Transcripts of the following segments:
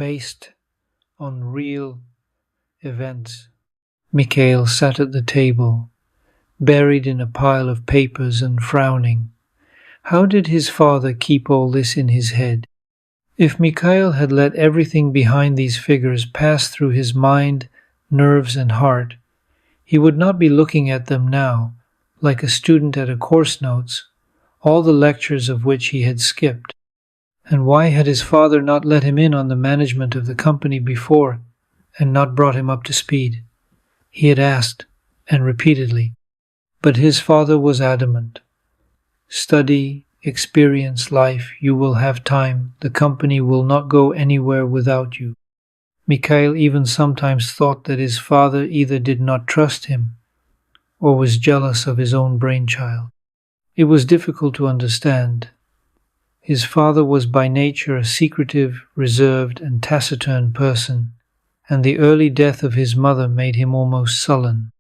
based on real events. Mikhail sat at the table, buried in a pile of papers and frowning. How did his father keep all this in his head? If Mikhail had let everything behind these figures pass through his mind, nerves, and heart, he would not be looking at them now, like a student at a course notes, all the lectures of which he had skipped. And why had his father not let him in on the management of the company before, and not brought him up to speed? He had asked, and repeatedly. But his father was adamant. Study, experience life, you will have time, the company will not go anywhere without you. Mikhail even sometimes thought that his father either did not trust him, or was jealous of his own brainchild. It was difficult to understand. His father was by nature a secretive, reserved, and taciturn person, and the early death of his mother made him almost sullen.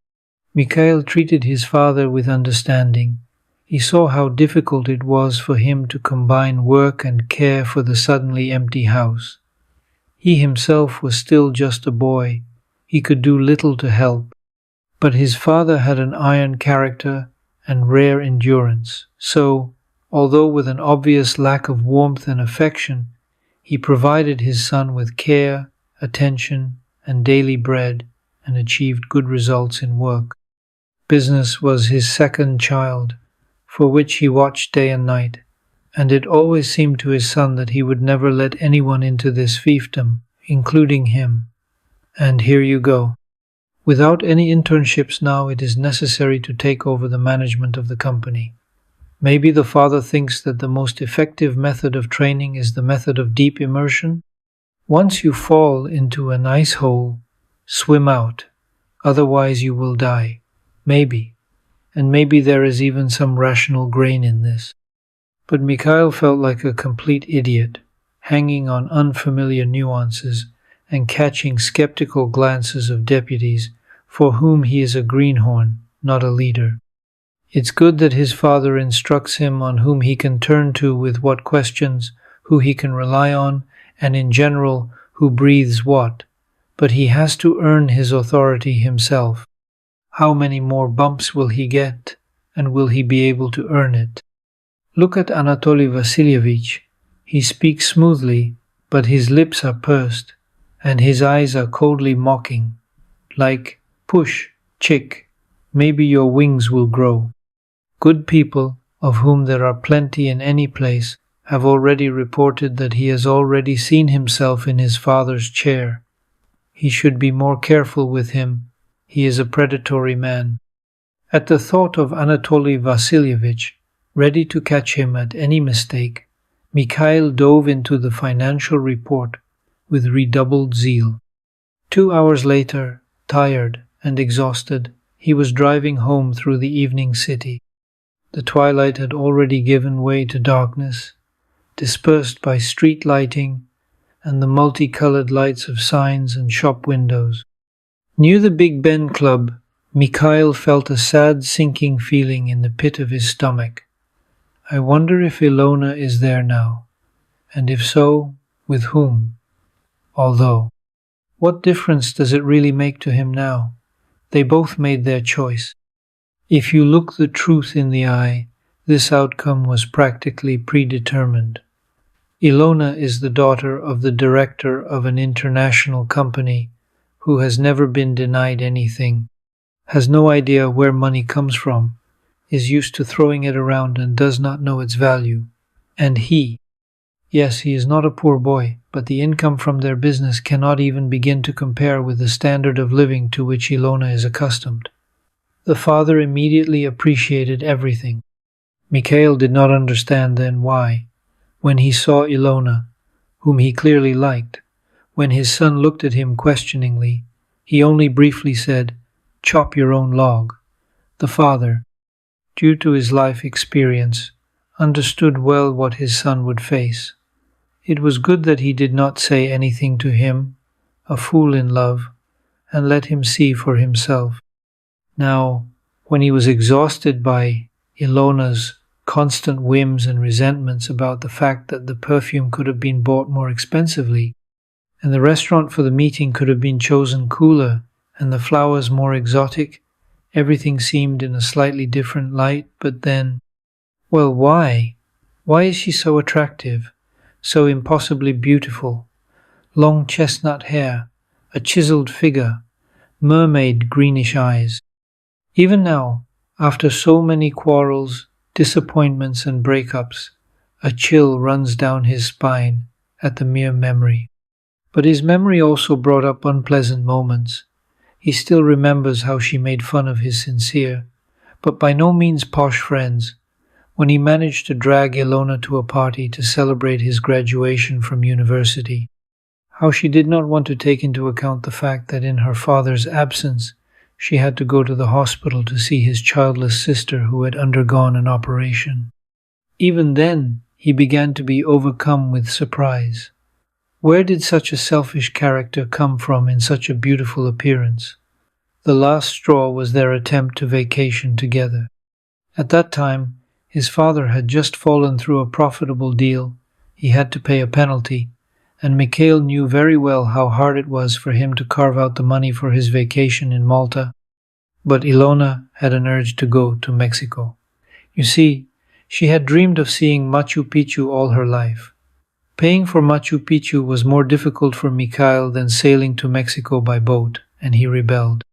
Mikhail treated his father with understanding. He saw how difficult it was for him to combine work and care for the suddenly empty house. He himself was still just a boy. He could do little to help. But his father had an iron character and rare endurance, so, although with an obvious lack of warmth and affection, he provided his son with care, attention, and daily bread, and achieved good results in work. Business was his second child, for which he watched day and night, and it always seemed to his son that he would never let anyone into this fiefdom, including him. And here you go. Without any internships now, it is necessary to take over the management of the company. Maybe the father thinks that the most effective method of training is the method of deep immersion. Once you fall into an ice hole, swim out, otherwise you will die. Maybe. And maybe there is even some rational grain in this. But Mikhail felt like a complete idiot, hanging on unfamiliar nuances and catching skeptical glances of deputies for whom he is a greenhorn, not a leader. It's good that his father instructs him on whom he can turn to with what questions, who he can rely on, and in general, who breathes what. But he has to earn his authority himself. How many more bumps will he get, and will he be able to earn it? Look at Anatoly Vasilievich. He speaks smoothly, but his lips are pursed, and his eyes are coldly mocking, like, "Push, chick, maybe your wings will grow." Good people, of whom there are plenty in any place, have already reported that he has already seen himself in his father's chair. He should be more careful with him. He is a predatory man. At the thought of Anatoly Vasilievich, ready to catch him at any mistake, Mikhail dove into the financial report with redoubled zeal. 2 hours later, tired and exhausted, he was driving home through the evening city. The twilight had already given way to darkness, dispersed by street lighting and the multicolored lights of signs and shop windows. Near the Big Ben Club, Mikhail felt a sad sinking feeling in the pit of his stomach. I wonder if Ilona is there now, and if so, with whom? Although, what difference does it really make to him now? They both made their choice. If you look the truth in the eye, this outcome was practically predetermined. Ilona is the daughter of the director of an international company who has never been denied anything, has no idea where money comes from, is used to throwing it around and does not know its value. And yes, he is not a poor boy, but the income from their business cannot even begin to compare with the standard of living to which Ilona is accustomed. The father immediately appreciated everything. Mikhail did not understand then why, when he saw Ilona, whom he clearly liked, when his son looked at him questioningly, he only briefly said, "Chop your own log." The father, due to his life experience, understood well what his son would face. It was good that he did not say anything to him, a fool in love, and let him see for himself. Now, when he was exhausted by Ilona's constant whims and resentments about the fact that the perfume could have been bought more expensively, And the restaurant for the meeting could have been chosen cooler, and the flowers more exotic. Everything seemed in a slightly different light, but then, well, why? Why is she so attractive, so impossibly beautiful? Long chestnut hair, a chiseled figure, mermaid greenish eyes. Even now, after so many quarrels, disappointments, and breakups, a chill runs down his spine at the mere memory. But his memory also brought up unpleasant moments. He still remembers how she made fun of his sincere, but by no means posh friends, when he managed to drag Ilona to a party to celebrate his graduation from university. How she did not want to take into account the fact that in her father's absence, she had to go to the hospital to see his childless sister who had undergone an operation. Even then, he began to be overcome with surprise. Where did such a selfish character come from in such a beautiful appearance? The last straw was their attempt to vacation together. At that time, his father had just fallen through a profitable deal. He had to pay a penalty, and Mikhail knew very well how hard it was for him to carve out the money for his vacation in Malta. But Ilona had an urge to go to Mexico. You see, she had dreamed of seeing Machu Picchu all her life. Paying for Machu Picchu was more difficult for Mikhail than sailing to Mexico by boat, and he rebelled.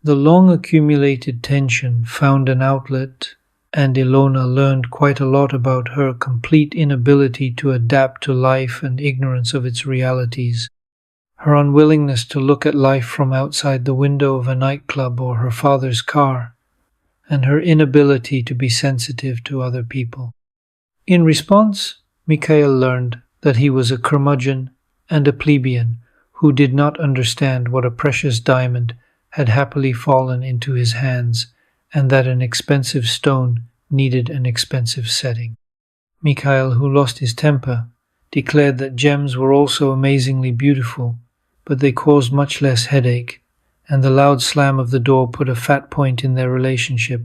The long accumulated tension found an outlet, and Ilona learned quite a lot about her complete inability to adapt to life and ignorance of its realities. Her unwillingness to look at life from outside the window of a nightclub or her father's car, and her inability to be sensitive to other people. In response, Mikhail learned that he was a curmudgeon and a plebeian who did not understand what a precious diamond had happily fallen into his hands, and that an expensive stone needed an expensive setting. Mikhail, who lost his temper, declared that gems were also amazingly beautiful, but they caused much less headache, and the loud slam of the door put a fat point in their relationship.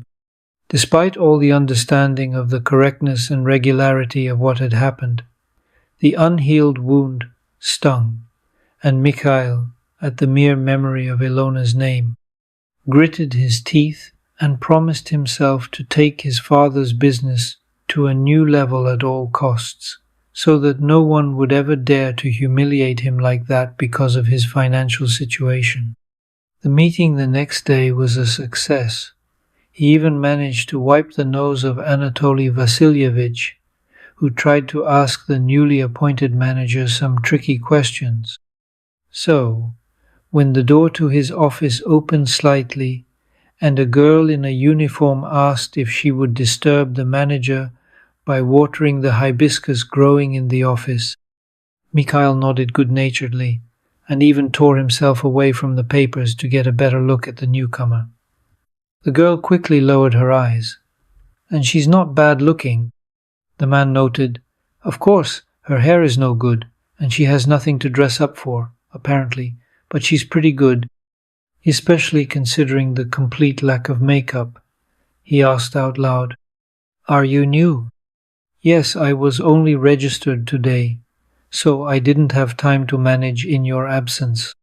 Despite all the understanding of the correctness and regularity of what had happened, the unhealed wound stung, and Mikhail, at the mere memory of Ilona's name, gritted his teeth and promised himself to take his father's business to a new level at all costs, so that no one would ever dare to humiliate him like that because of his financial situation. The meeting the next day was a success. He even managed to wipe the nose of Anatoly Vasilyevich, who tried to ask the newly appointed manager some tricky questions. So, when the door to his office opened slightly, and a girl in a uniform asked if she would disturb the manager by watering the hibiscus growing in the office, Mikhail nodded good-naturedly, and even tore himself away from the papers to get a better look at the newcomer. The girl quickly lowered her eyes. "And she's not bad-looking," the man noted. "Of course, her hair is no good, and she has nothing to dress up for, apparently, but she's pretty good, especially considering the complete lack of makeup." He asked out loud, "Are you new?" "Yes, I was only registered today, so I didn't have time to manage in your absence."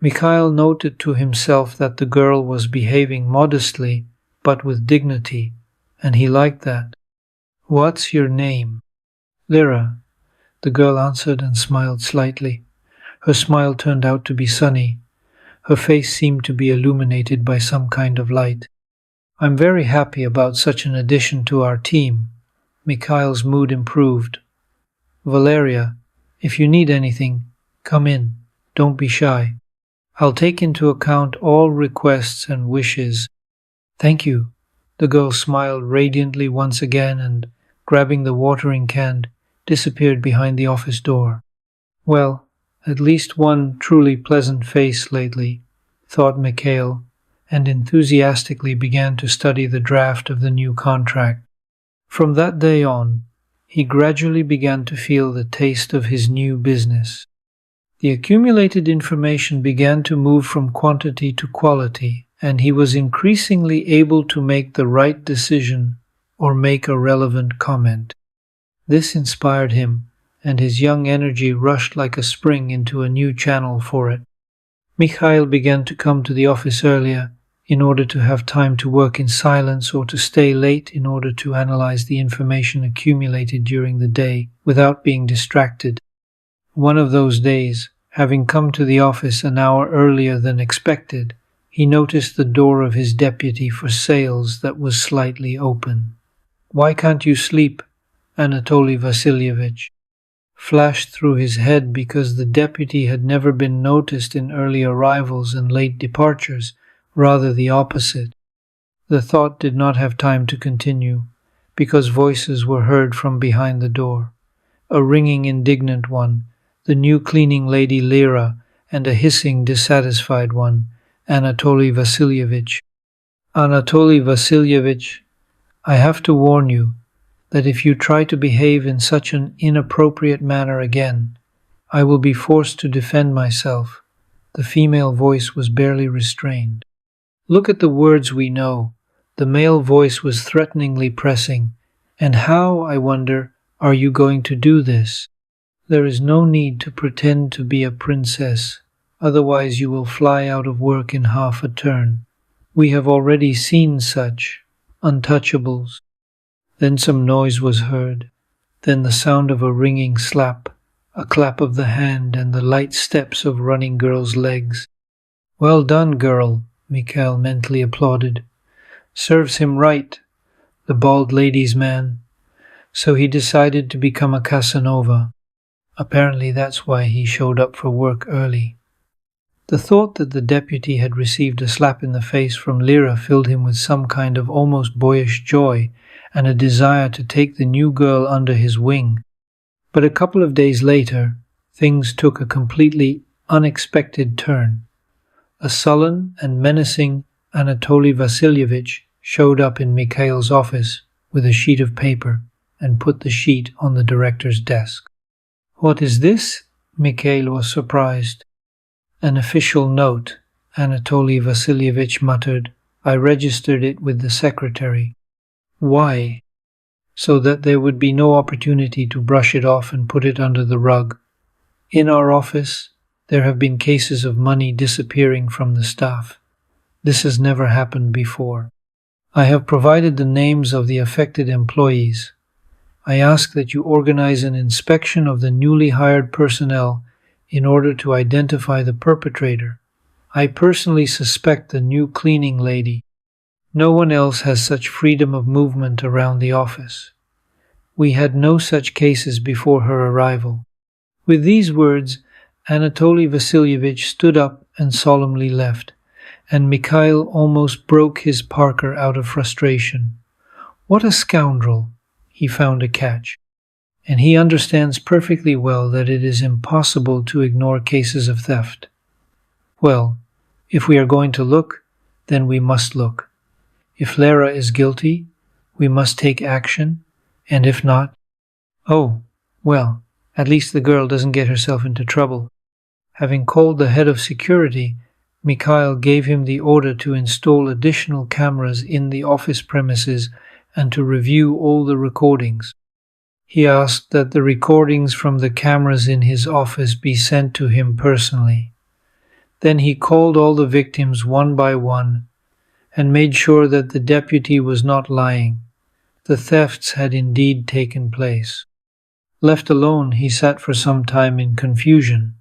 Mikhail noted to himself that the girl was behaving modestly, but with dignity, and he liked that. "What's your name?" "Lyra," the girl answered and smiled slightly. Her smile turned out to be sunny. Her face seemed to be illuminated by some kind of light. "I'm very happy about such an addition to our team." Mikhail's mood improved. "Valeria, if you need anything, come in. Don't be shy. I'll take into account all requests and wishes." "Thank you." The girl smiled radiantly once again and, grabbing the watering can, disappeared behind the office door. "Well, at least one truly pleasant face lately," thought Mikhail, and enthusiastically began to study the draft of the new contract. From that day on, he gradually began to feel the taste of his new business. The accumulated information began to move from quantity to quality, and he was increasingly able to make the right decision or make a relevant comment. This inspired him, and his young energy rushed like a spring into a new channel for it. Mikhail began to come to the office earlier in order to have time to work in silence or to stay late in order to analyze the information accumulated during the day without being distracted. One of those days, having come to the office an hour earlier than expected, he noticed the door of his deputy for sales that was slightly open. "Why can't you sleep?" Anatoly Vasilievich flashed through his head, because the deputy had never been noticed in early arrivals and late departures, rather the opposite. The thought did not have time to continue, because voices were heard from behind the door, a ringing indignant one, the new cleaning lady Lyra, and a hissing dissatisfied one, Anatoly Vasilievich. "Anatoly Vasilievich, I have to warn you that if you try to behave in such an inappropriate manner again, I will be forced to defend myself." The female voice was barely restrained. "Look at the words we know." The male voice was threateningly pressing. "And how, I wonder, are you going to do this? There is no need to pretend to be a princess, otherwise you will fly out of work in half a turn. We have already seen such untouchables." Then some noise was heard, then the sound of a ringing slap, a clap of the hand, and the light steps of running girls' legs. "Well done, girl," Mikhail mentally applauded. "Serves him right, the bald lady's man." So he decided to become a Casanova. Apparently that's why he showed up for work early. The thought that the deputy had received a slap in the face from Lyra filled him with some kind of almost boyish joy and a desire to take the new girl under his wing. But a couple of days later, things took a completely unexpected turn. A sullen and menacing Anatoly Vasilievich showed up in Mikhail's office with a sheet of paper and put the sheet on the director's desk. "What is this?" Mikhail was surprised. "An official note," Anatoly Vasilievich muttered. "I registered it with the secretary." "Why?" "So that there would be no opportunity to brush it off and put it under the rug. In our office, there have been cases of money disappearing from the staff. This has never happened before. I have provided the names of the affected employees. I ask that you organize an inspection of the newly hired personnel in order to identify the perpetrator. I personally suspect the new cleaning lady. No one else has such freedom of movement around the office. We had no such cases before her arrival." With these words, Anatoly Vasilievich stood up and solemnly left, and Mikhail almost broke his Parker out of frustration. What a scoundrel! He found a catch. And he understands perfectly well that it is impossible to ignore cases of theft. Well, if we are going to look, then we must look. If Lara is guilty, we must take action, and if not, oh, well, at least the girl doesn't get herself into trouble. Having called the head of security, Mikhail gave him the order to install additional cameras in the office premises and to review all the recordings. He asked that the recordings from the cameras in his office be sent to him personally. Then he called all the victims one by one and made sure that the deputy was not lying. The thefts had indeed taken place. Left alone, he sat for some time in confusion,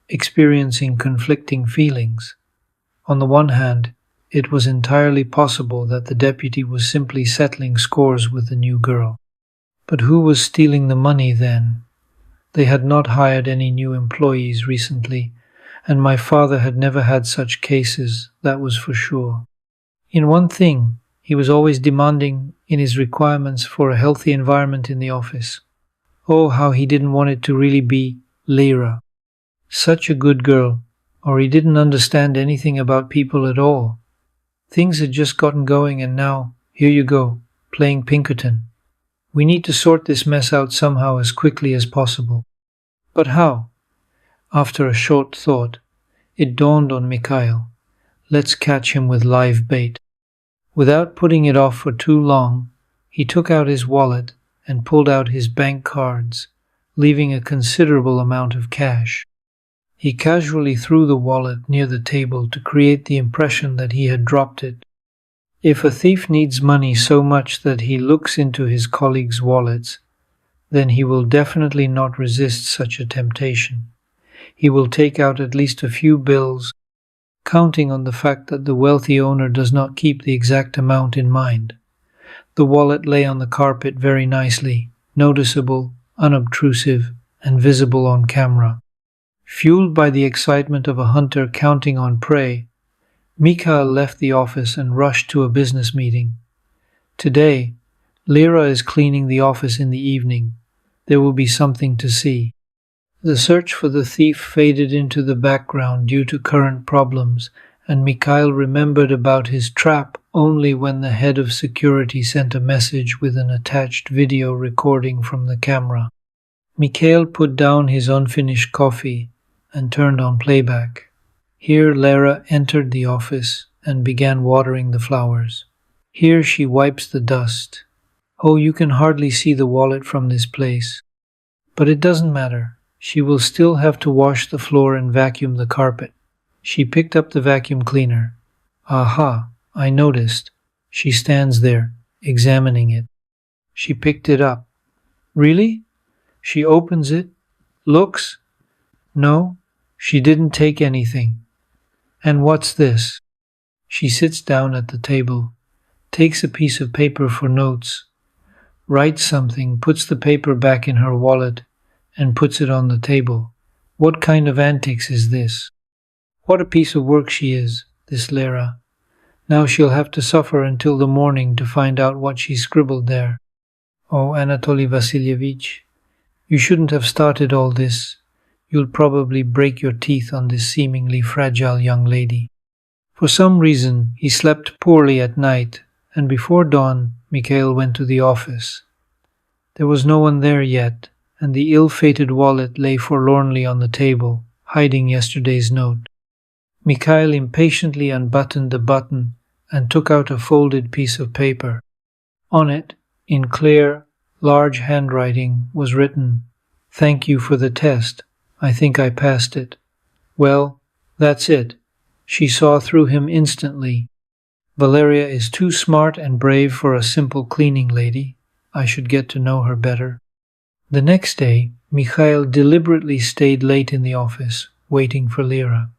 experiencing conflicting feelings. On the one hand, it was entirely possible that the deputy was simply settling scores with the new girl. But who was stealing the money then? They had not hired any new employees recently, and my father had never had such cases, that was for sure. In one thing, he was always demanding in his requirements for a healthy environment in the office. Oh, how he didn't want it to really be Lyra. Such a good girl, or he didn't understand anything about people at all. Things had just gotten going and now, here you go, playing Pinkerton. We need to sort this mess out somehow as quickly as possible. But how? After a short thought, it dawned on Mikhail. Let's catch him with live bait. Without putting it off for too long, he took out his wallet and pulled out his bank cards, leaving a considerable amount of cash. He casually threw the wallet near the table to create the impression that he had dropped it. If a thief needs money so much that he looks into his colleagues' wallets, then he will definitely not resist such a temptation. He will take out at least a few bills, counting on the fact that the wealthy owner does not keep the exact amount in mind. The wallet lay on the carpet very nicely, noticeable, unobtrusive, and visible on camera. Fueled by the excitement of a hunter counting on prey, Mikhail left the office and rushed to a business meeting. Today, Lyra is cleaning the office in the evening. There will be something to see. The search for the thief faded into the background due to current problems, and Mikhail remembered about his trap only when the head of security sent a message with an attached video recording from the camera. Mikhail put down his unfinished coffee and turned on playback. Here Lara entered the office and began watering the flowers. Here she wipes the dust. Oh, you can hardly see the wallet from this place. But it doesn't matter. She will still have to wash the floor and vacuum the carpet. She picked up the vacuum cleaner. Aha, I noticed. She stands there, examining it. She picked it up. Really? She opens it, looks. No, she didn't take anything. And what's this? She sits down at the table, takes a piece of paper for notes, writes something, puts the paper back in her wallet, and puts it on the table. What kind of antics is this? What a piece of work she is, this Lera. Now she'll have to suffer until the morning to find out what she scribbled there. Oh, Anatoly Vasilievich, you shouldn't have started all this. You'll probably break your teeth on this seemingly fragile young lady. For some reason, he slept poorly at night, and before dawn, Mikhail went to the office. There was no one there yet, and the ill-fated wallet lay forlornly on the table, hiding yesterday's note. Mikhail impatiently unbuttoned the button and took out a folded piece of paper. On it, in clear, large handwriting, was written, "Thank you for the test. I think I passed it." Well, that's it. She saw through him instantly. Valeria is too smart and brave for a simple cleaning lady. I should get to know her better. The next day, Mikhail deliberately stayed late in the office, waiting for Lyra.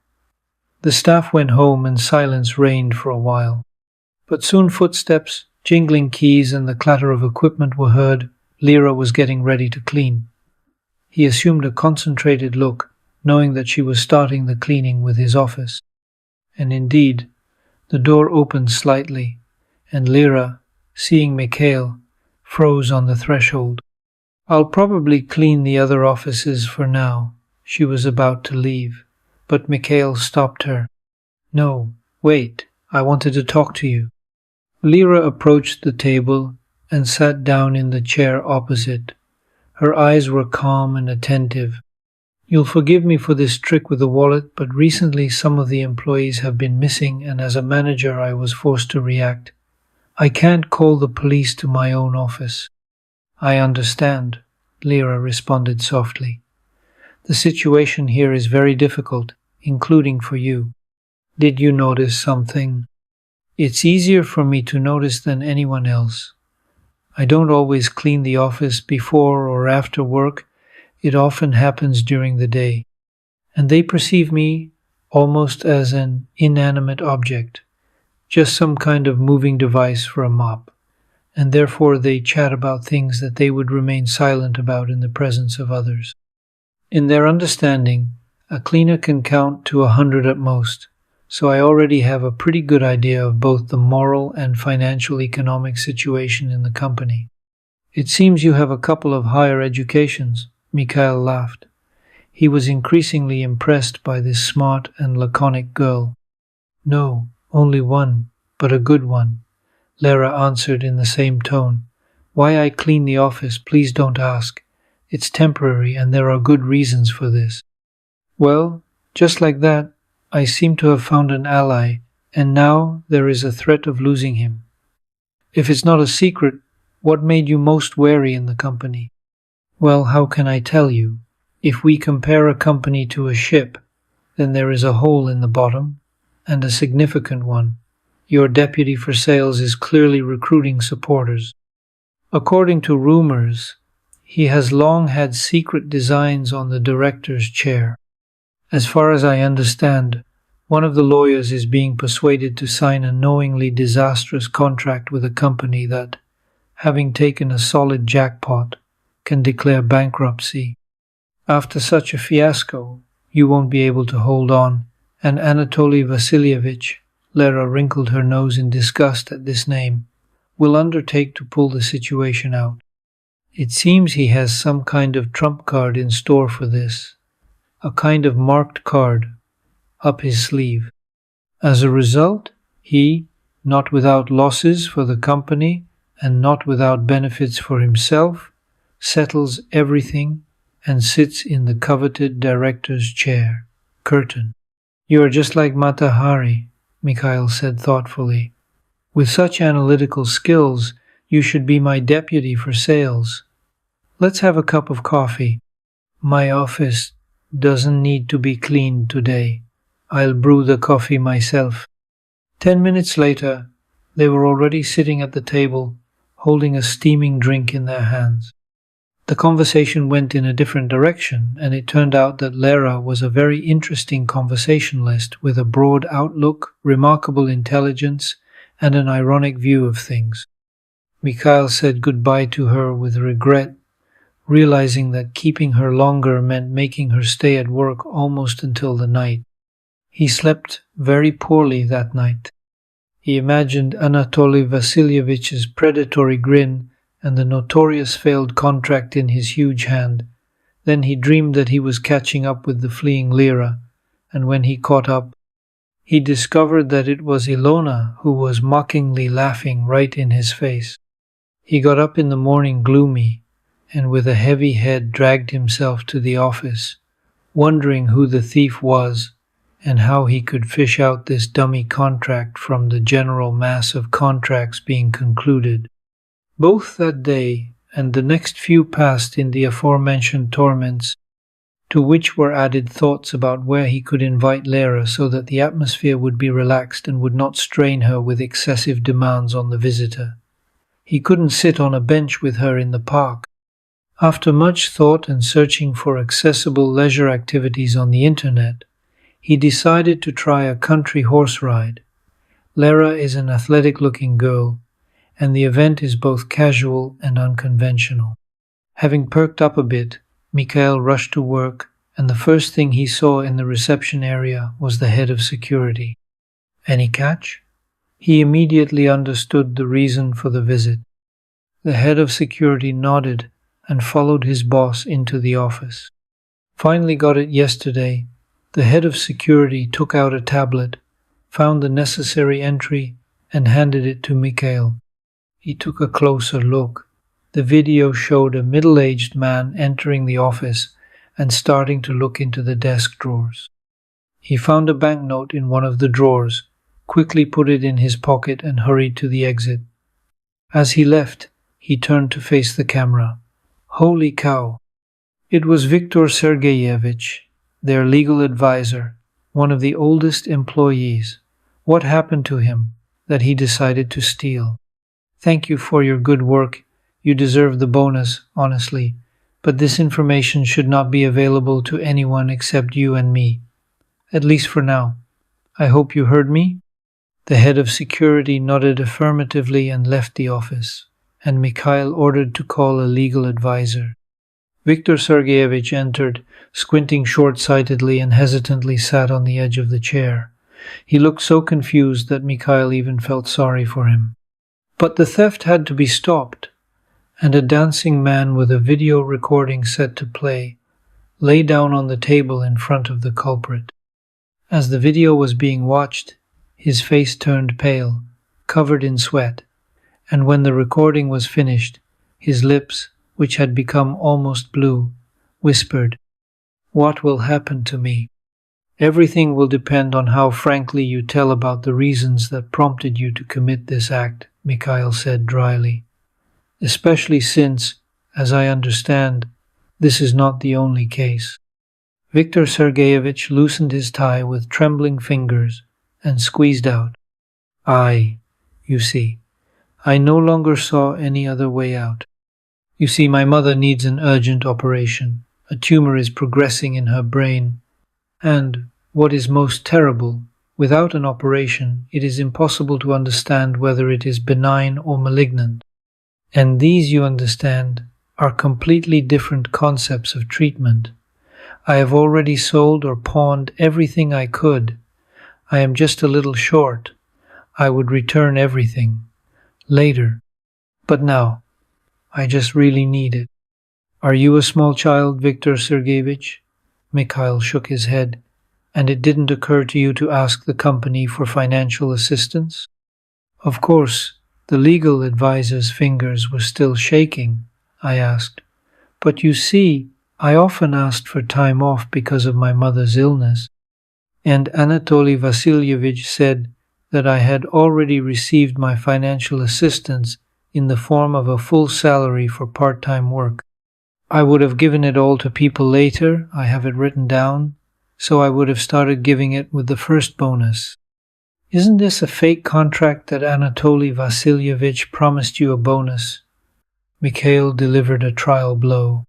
The staff went home and silence reigned for a while. But soon footsteps, jingling keys, and the clatter of equipment were heard. Lyra was getting ready to clean. He assumed a concentrated look, knowing that she was starting the cleaning with his office. And indeed, the door opened slightly, and Lyra, seeing Mikhail, froze on the threshold. "I'll probably clean the other offices for now," she was about to leave, but Mikhail stopped her. "No, wait, I wanted to talk to you." Lyra approached the table and sat down in the chair opposite. Her eyes were calm and attentive. "You'll forgive me for this trick with the wallet, but recently some of the employees have been missing, and as a manager I was forced to react. I can't call the police to my own office." "I understand," Lyra responded softly. "The situation here is very difficult, including for you. Did you notice something?" "It's easier for me to notice than anyone else. I don't always clean the office before or after work. It often happens during the day, and they perceive me almost as an inanimate object, just some kind of moving device for a mop, and therefore they chat about things that they would remain silent about in the presence of others. In their understanding, a cleaner can count to 100 at most, so I already have a pretty good idea of both the moral and financial economic situation in the company." "It seems you have a couple of higher educations," Mikhail laughed. He was increasingly impressed by this smart and laconic girl. "No, only one, but a good one," Lara answered in the same tone. "Why I clean the office, please don't ask. It's temporary and there are good reasons for this." "Well, just like that, I seem to have found an ally, and now there is a threat of losing him. If it's not a secret, what made you most wary in the company?" Well, how can I tell you? If we compare a company to a ship, then there is a hole in the bottom, and a significant one. Your deputy for sales is clearly recruiting supporters. According to rumors, he has long had secret designs on the director's chair. As far as I understand, one of the lawyers is being persuaded to sign a knowingly disastrous contract with a company that, having taken a solid jackpot, can declare bankruptcy. After such a fiasco, you won't be able to hold on, and Anatoly Vasilievich, Lera wrinkled her nose in disgust at this name, will undertake to pull the situation out. It seems he has some kind of trump card in store for this, a kind of marked card up his sleeve. As a result, he, not without losses for the company and not without benefits for himself, settles everything and sits in the coveted director's chair. Curtain. You are just like Mata Hari, Mikhail said thoughtfully. With such analytical skills, you should be my deputy for sales. Let's have a cup of coffee. My office doesn't need to be cleaned today. I'll brew the coffee myself. 10 minutes later, they were already sitting at the table, holding a steaming drink in their hands. The conversation went in a different direction, and it turned out that Lera was a very interesting conversationalist with a broad outlook, remarkable intelligence, and an ironic view of things. Mikhail said goodbye to her with regret, realizing that keeping her longer meant making her stay at work almost until the night. He slept very poorly that night. He imagined Anatoly Vasilievich's predatory grin and the notorious failed contract in his huge hand. Then he dreamed that he was catching up with the fleeing Lera, and when he caught up, he discovered that it was Ilona who was mockingly laughing right in his face. He got up in the morning gloomy, and with a heavy head dragged himself to the office, wondering who the thief was and how he could fish out this dummy contract from the general mass of contracts being concluded. Both that day and the next few passed in the aforementioned torments, to which were added thoughts about where he could invite Lera so that the atmosphere would be relaxed and would not strain her with excessive demands on the visitor. He couldn't sit on a bench with her in the park. After much thought and searching for accessible leisure activities on the internet, he decided to try a country horse ride. Lera is an athletic-looking girl, and the event is both casual and unconventional. Having perked up a bit, Mikhail rushed to work, and the first thing he saw in the reception area was the head of security. Any catch? He immediately understood the reason for the visit. The head of security nodded and followed his boss into the office. Finally got it yesterday. The head of security took out a tablet, found the necessary entry, and handed it to Mikhail. He took a closer look. The video showed a middle-aged man entering the office and starting to look into the desk drawers. He found a banknote in one of the drawers, quickly put it in his pocket and hurried to the exit. As he left, he turned to face the camera. Holy cow! It was Viktor Sergeyevich, their legal advisor, one of the oldest employees. What happened to him that he decided to steal? Thank you for your good work. You deserve the bonus, honestly, but this information should not be available to anyone except you and me. At least for now. I hope you heard me? The head of security nodded affirmatively and left the office, and Mikhail ordered to call a legal advisor. Viktor Sergeyevich entered, squinting short-sightedly and hesitantly sat on the edge of the chair. He looked so confused that Mikhail even felt sorry for him. But the theft had to be stopped, and a dancing man with a video recording set to play lay down on the table in front of the culprit. As the video was being watched, his face turned pale, covered in sweat, and when the recording was finished, his lips, which had become almost blue, whispered, "What will happen to me?" "Everything will depend on how frankly you tell about the reasons that prompted you to commit this act," Mikhail said dryly. "Especially since, as I understand, This is not the only case. Viktor Sergeyevich loosened his tie with trembling fingers and squeezed out. You see, I no longer saw any other way out. You see, my mother needs an urgent operation. A tumor is progressing in her brain. And, what is most terrible, without an operation, it is impossible to understand whether it is benign or malignant. And these, you understand, are completely different concepts of treatment. I have already sold or pawned everything I could. I am just a little short. I would return everything later. But now, I just really need it. Are you a small child, Viktor Sergeyevich? Mikhail shook his head. And it didn't occur to you to ask the company for financial assistance? Of course, the legal advisor's fingers were still shaking, I asked. But you see, I often asked for time off because of my mother's illness. And Anatoly Vasilyevich said that I had already received my financial assistance in the form of a full salary for part-time work. I would have given it all to people later, I have it written down, so I would have started giving it with the first bonus. Isn't this a fake contract that Anatoly Vasilyevich promised you a bonus? Mikhail delivered a trial blow.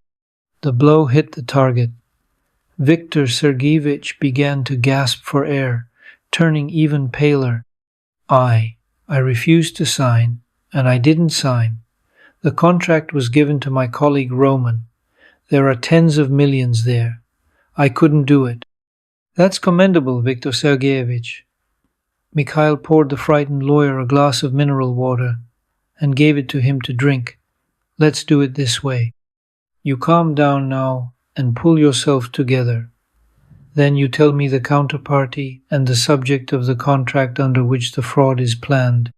The blow hit the target. Viktor Sergeyevich began to gasp for air, turning even paler. I refused to sign, and I didn't sign. The contract was given to my colleague Roman. There are tens of millions there. I couldn't do it. That's commendable, Viktor Sergeyevich. Mikhail poured the frightened lawyer a glass of mineral water and gave it to him to drink. Let's do it this way. You calm down now and pull yourself together. Then you tell me the counterparty and the subject of the contract under which the fraud is planned,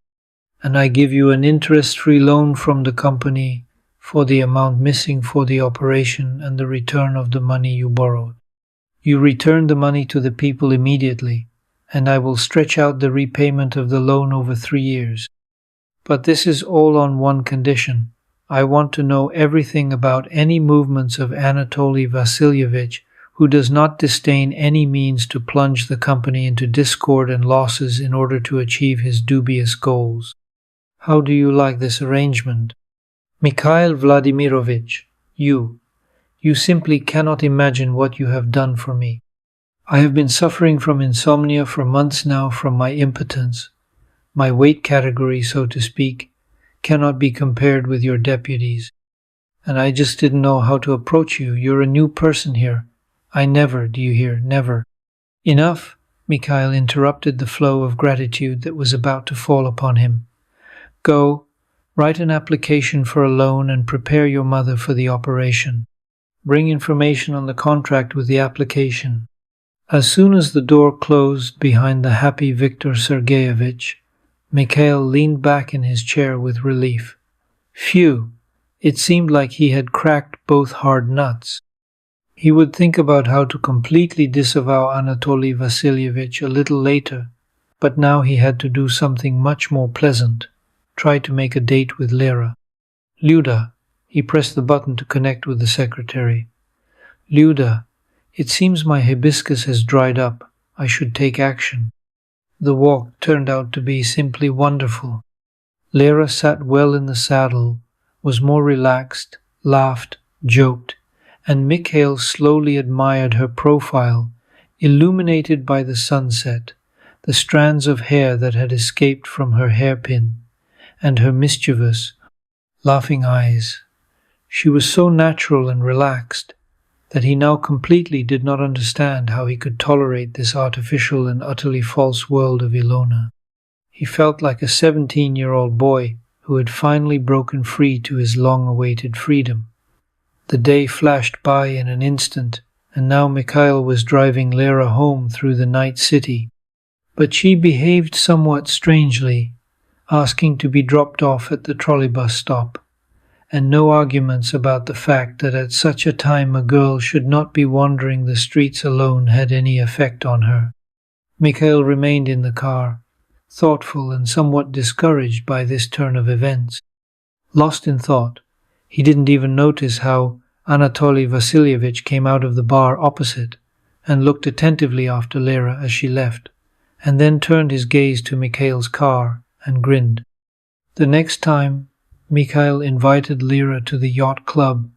and I give you an interest-free loan from the company for the amount missing for the operation and the return of the money you borrowed. You return the money to the people immediately, and I will stretch out the repayment of the loan over 3 years. But this is all on one condition. I want to know everything about any movements of Anatoly Vasilyevich, who does not disdain any means to plunge the company into discord and losses in order to achieve his dubious goals. How do you like this arrangement? Mikhail Vladimirovich, you simply cannot imagine what you have done for me. I have been suffering from insomnia for months now from my impotence. My weight category, so to speak, cannot be compared with your deputies. And I just didn't know how to approach you. You're a new person here. I never, do you hear, never. Enough, Mikhail interrupted the flow of gratitude that was about to fall upon him. Go, write an application for a loan and prepare your mother for the operation. Bring information on the contract with the application. As soon as the door closed behind the happy Viktor Sergeyevich, Mikhail leaned back in his chair with relief. Phew! It seemed like he had cracked both hard nuts. He would think about how to completely disavow Anatoly Vasilyevich a little later, but now he had to do something much more pleasant. Try to make a date with Lera. Lyuda, he pressed the button to connect with the secretary. Lyuda, it seems my hibiscus has dried up. I should take action. The walk turned out to be simply wonderful. Lera sat well in the saddle, was more relaxed, laughed, joked, and Mikhail slowly admired her profile, illuminated by the sunset, the strands of hair that had escaped from her hairpin, and her mischievous, laughing eyes. She was so natural and relaxed that he now completely did not understand how he could tolerate this artificial and utterly false world of Ilona. He felt like a 17-year-old boy who had finally broken free to his long-awaited freedom. The day flashed by in an instant, and now Mikhail was driving Lera home through the night city. But she behaved somewhat strangely, asking to be dropped off at the trolleybus stop, and no arguments about the fact that at such a time a girl should not be wandering the streets alone had any effect on her. Mikhail remained in the car, thoughtful and somewhat discouraged by this turn of events. Lost in thought, he didn't even notice how Anatoly Vasilievich came out of the bar opposite and looked attentively after Lera as she left, and then turned his gaze to Mikhail's car and grinned. The next time, Mikhail invited Lera to the yacht club,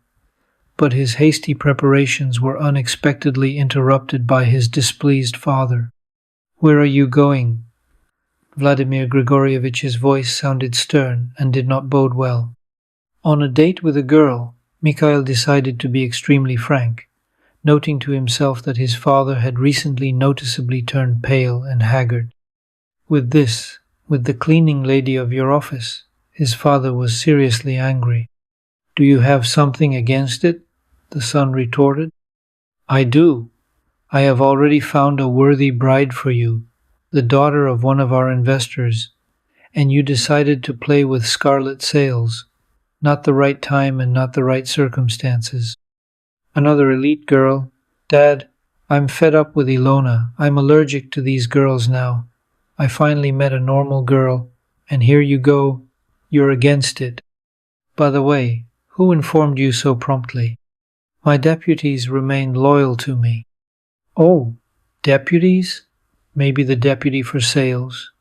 but his hasty preparations were unexpectedly interrupted by his displeased father. "Where are you going?" Vladimir Grigorievich's voice sounded stern and did not bode well. On a date with a girl, Mikhail decided to be extremely frank, noting to himself that his father had recently noticeably turned pale and haggard. With the cleaning lady of your office, his father was seriously angry. "Do you have something against it?" the son retorted. "I do. I have already found a worthy bride for you, the daughter of one of our investors, and you decided to play with scarlet sails. Not the right time and not the right circumstances. Another elite girl. Dad, I'm fed up with Ilona. I'm allergic to these girls now. I finally met a normal girl, and here you go. You're against it. By the way, who informed you so promptly?" "My deputies remained loyal to me." "Oh, deputies? Maybe the deputy for sales.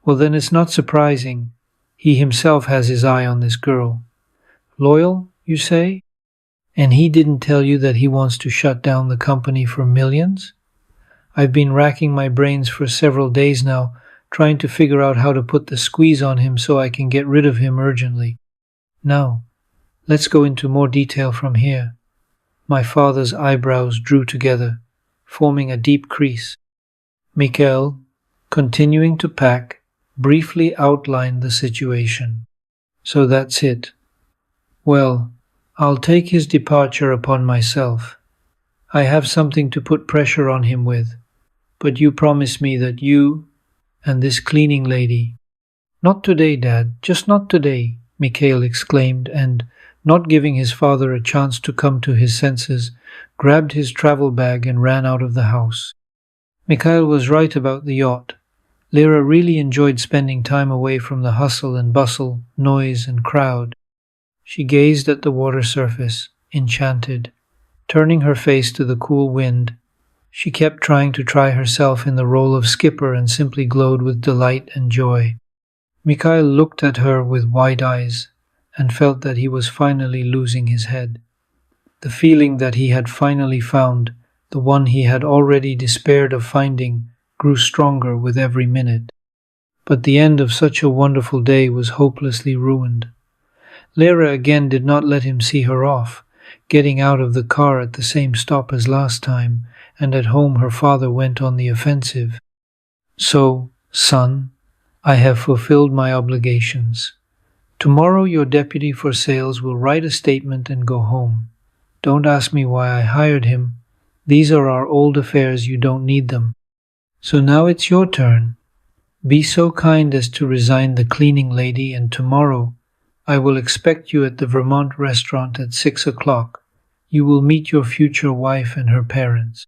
Well, then it's not surprising. He himself has his eye on this girl. Loyal, you say? And he didn't tell you that he wants to shut down the company for millions? I've been racking my brains for several days now, trying to figure out how to put the squeeze on him so I can get rid of him urgently. Now, let's go into more detail from here." My father's eyebrows drew together, forming a deep crease. Mikhail, continuing to pack, briefly outlined the situation. "So that's it. Well, I'll take his departure upon myself. I have something to put pressure on him with, but you promise me that you and this cleaning lady—" "Not today, Dad, just not today," Mikhail exclaimed, and, not giving his father a chance to come to his senses, grabbed his travel bag and ran out of the house. Mikhail was right about the yacht. Lera really enjoyed spending time away from the hustle and bustle, noise and crowd. She gazed at the water surface, enchanted, turning her face to the cool wind. She kept trying to try herself in the role of skipper and simply glowed with delight and joy. Mikhail looked at her with wide eyes and felt that he was finally losing his head. The feeling that he had finally found the one he had already despaired of finding grew stronger with every minute. But the end of such a wonderful day was hopelessly ruined. Lera again did not let him see her off, getting out of the car at the same stop as last time, and at home her father went on the offensive. "So, son, I have fulfilled my obligations. Tomorrow your deputy for sales will write a statement and go home. Don't ask me why I hired him. These are our old affairs, you don't need them. So now it's your turn. Be so kind as to resign the cleaning lady, and tomorrow I will expect you at the Vermont restaurant at 6 o'clock. You will meet your future wife and her parents.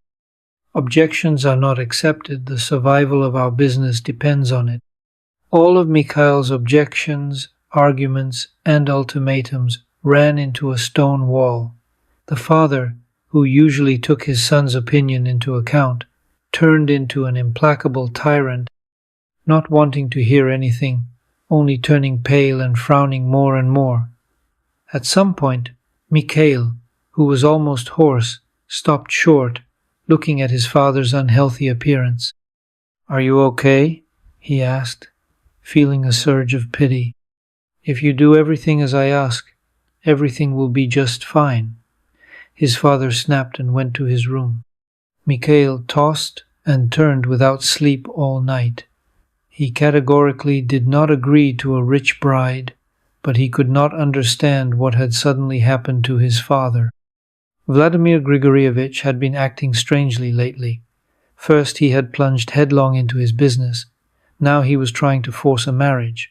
Objections are not accepted. The survival of our business depends on it." All of Mikhail's objections, arguments, and ultimatums ran into a stone wall. The father, who usually took his son's opinion into account, turned into an implacable tyrant, not wanting to hear anything, only turning pale and frowning more and more. At some point, Mikhail, who was almost hoarse, stopped short, looking at his father's unhealthy appearance. "Are you okay?" he asked, feeling a surge of pity. "If you do everything as I ask, everything will be just fine." His father snapped and went to his room. Mikhail tossed and turned without sleep all night. He categorically did not agree to a rich bride, but he could not understand what had suddenly happened to his father. Vladimir Grigorievich had been acting strangely lately. First he had plunged headlong into his business. Now he was trying to force a marriage.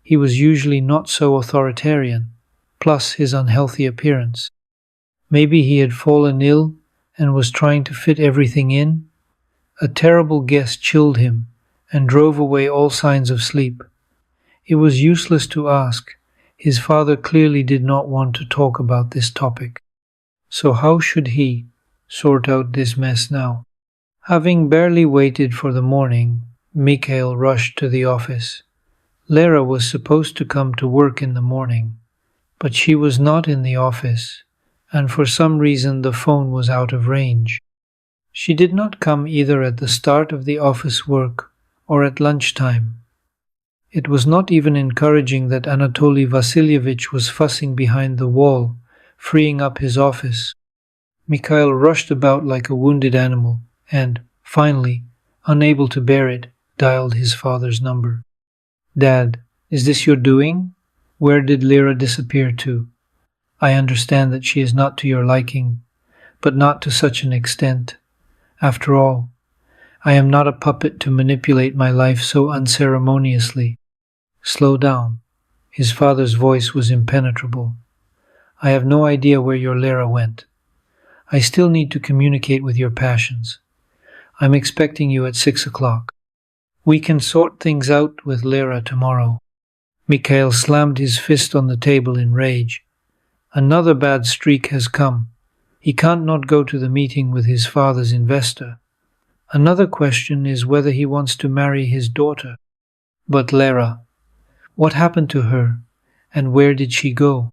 He was usually not so authoritarian, plus his unhealthy appearance. Maybe he had fallen ill and was trying to fit everything in. A terrible guess chilled him and drove away all signs of sleep. It was useless to ask. His father clearly did not want to talk about this topic. So how should he sort out this mess now? Having barely waited for the morning, Mikhail rushed to the office. Lara was supposed to come to work in the morning, but she was not in the office, and for some reason the phone was out of range. She did not come either at the start of the office work or at lunchtime. It was not even encouraging that Anatoly Vasilievich was fussing behind the wall, freeing up his office. Mikhail rushed about like a wounded animal and, finally, unable to bear it, dialed his father's number. "Dad, is this your doing? Where did Lyra disappear to? I understand that she is not to your liking, but not to such an extent. After all, I am not a puppet to manipulate my life so unceremoniously." "Slow down." His father's voice was impenetrable. "I have no idea where your Lyra went. I still need to communicate with your passions. I'm expecting you at 6 o'clock. We can sort things out with Lyra tomorrow." Mikhail slammed his fist on the table in rage. Another bad streak has come. He can't not go to the meeting with his father's investor. Another question is whether he wants to marry his daughter. But Lyra, what happened to her, and where did she go?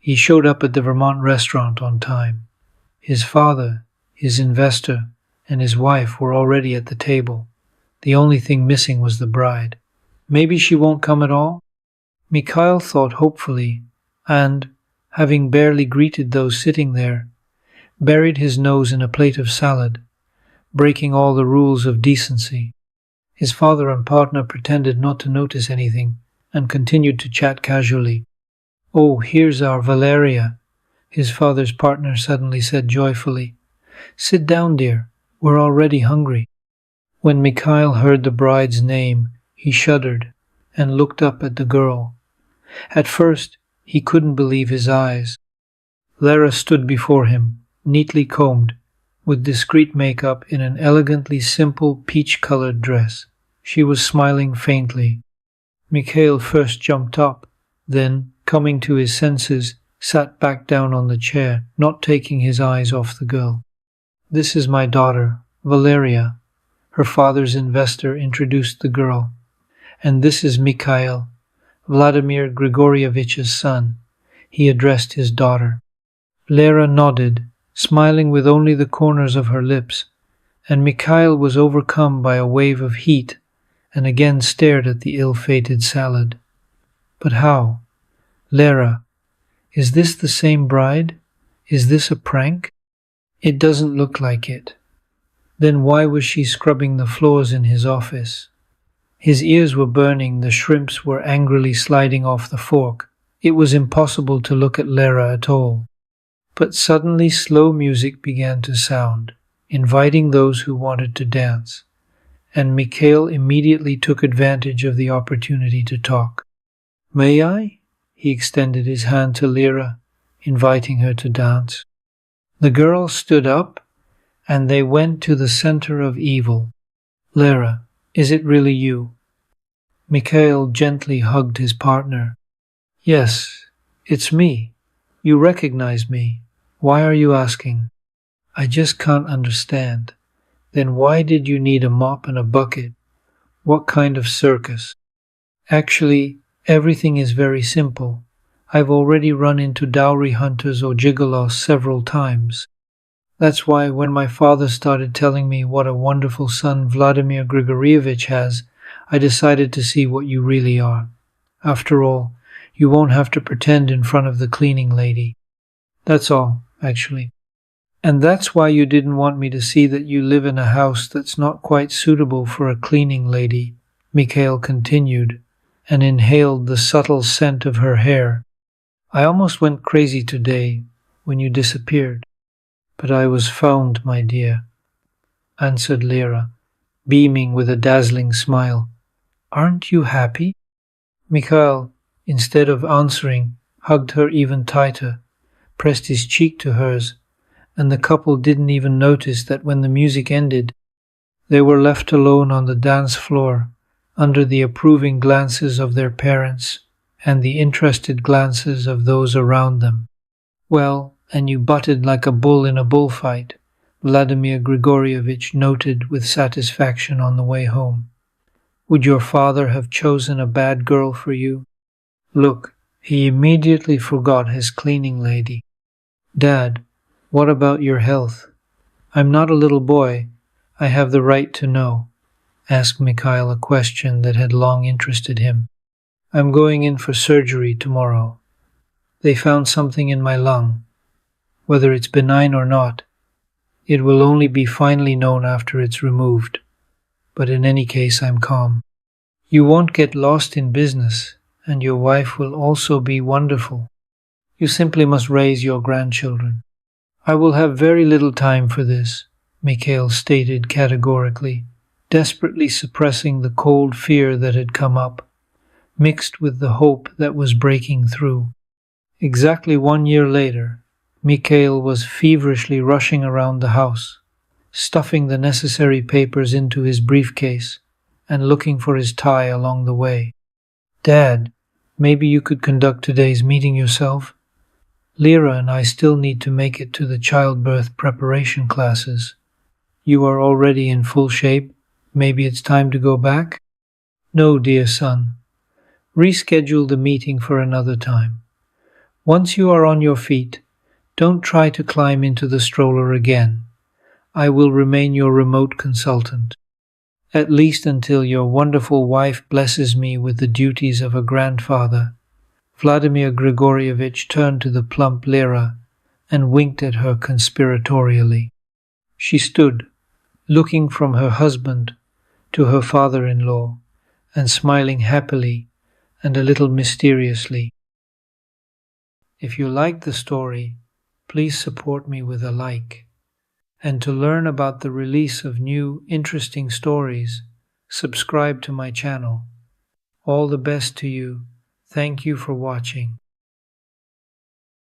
He showed up at the Vermont restaurant on time. His father, his investor, and his wife were already at the table. The only thing missing was the bride. Maybe she won't come at all? Mikhail thought hopefully, and, having barely greeted those sitting there, buried his nose in a plate of salad, breaking all the rules of decency. His father and partner pretended not to notice anything and continued to chat casually. "Oh, here's our Valeria," his father's partner suddenly said joyfully. "Sit down, dear. We're already hungry." When Mikhail heard the bride's name, he shuddered and looked up at the girl. At first, he couldn't believe his eyes. Lara stood before him, neatly combed, with discreet makeup in an elegantly simple peach-colored dress. She was smiling faintly. Mikhail first jumped up, then, coming to his senses, sat back down on the chair, not taking his eyes off the girl. "This is my daughter, Valeria," her father's investor introduced the girl. "And this is Mikhail, Vladimir Grigorievich's son," he addressed his daughter. Lara nodded, smiling with only the corners of her lips, and Mikhail was overcome by a wave of heat and again stared at the ill-fated salad. "But how? Lara, is this the same bride? Is this a prank? It doesn't look like it." Then why was she scrubbing the floors in his office? His ears were burning, the shrimps were angrily sliding off the fork. It was impossible to look at Lara at all. But suddenly slow music began to sound, inviting those who wanted to dance, and Mikhail immediately took advantage of the opportunity to talk. "May I?" He extended his hand to Lara, inviting her to dance. The girl stood up, and they went to the center of evil. "Lara, is it really you?" Mikhail gently hugged his partner. "Yes, it's me. You recognize me. Why are you asking?" "I just can't understand. Then why did you need a mop and a bucket? What kind of circus?" "Actually, everything is very simple. I've already run into dowry hunters or gigolos several times. That's why when my father started telling me what a wonderful son Vladimir Grigorievich has, I decided to see what you really are. After all, you won't have to pretend in front of the cleaning lady. That's all, actually. And that's why you didn't want me to see that you live in a house that's not quite suitable for a cleaning lady," Mikhail continued, and inhaled the subtle scent of her hair. "I almost went crazy today when you disappeared. But I was found, my dear," answered Lyra, beaming with a dazzling smile. "Aren't you happy?" Mikhail, instead of answering, hugged her even tighter, pressed his cheek to hers, and the couple didn't even notice that when the music ended, they were left alone on the dance floor, under the approving glances of their parents and the interested glances of those around them. "Well, and you butted like a bull in a bullfight, Vladimir Grigorievich noted with satisfaction on the way home. Would your father have chosen a bad girl for you? Look, he immediately forgot his cleaning lady. Dad, what about your health? I'm not a little boy. I have the right to know, asked Mikhail a question that had long interested him. I'm going in for surgery tomorrow. They found something in my lung. Whether it's benign or not, it will only be finally known after it's removed. But in any case, I'm calm. You won't get lost in business, and your wife will also be wonderful. You simply must raise your grandchildren. I will have very little time for this, Mikhail stated categorically, desperately suppressing the cold fear that had come up, mixed with the hope that was breaking through. Exactly 1 year later, Mikhail was feverishly rushing around the house, stuffing the necessary papers into his briefcase and looking for his tie along the way. Dad, maybe you could conduct today's meeting yourself? Lyra and I still need to make it to the childbirth preparation classes. You are already in full shape. Maybe it's time to go back? No, dear son. Reschedule the meeting for another time. Once you are on your feet, don't try to climb into the stroller again. I will remain your remote consultant, at least until your wonderful wife blesses me with the duties of a grandfather. Vladimir Grigorievich turned to the plump Lyra and winked at her conspiratorially. She stood, looking from her husband to her father-in-law, and smiling happily and a little mysteriously. If you liked the story, please support me with a like. And to learn about the release of new, interesting stories, subscribe to my channel. All the best to you. Thank you for watching.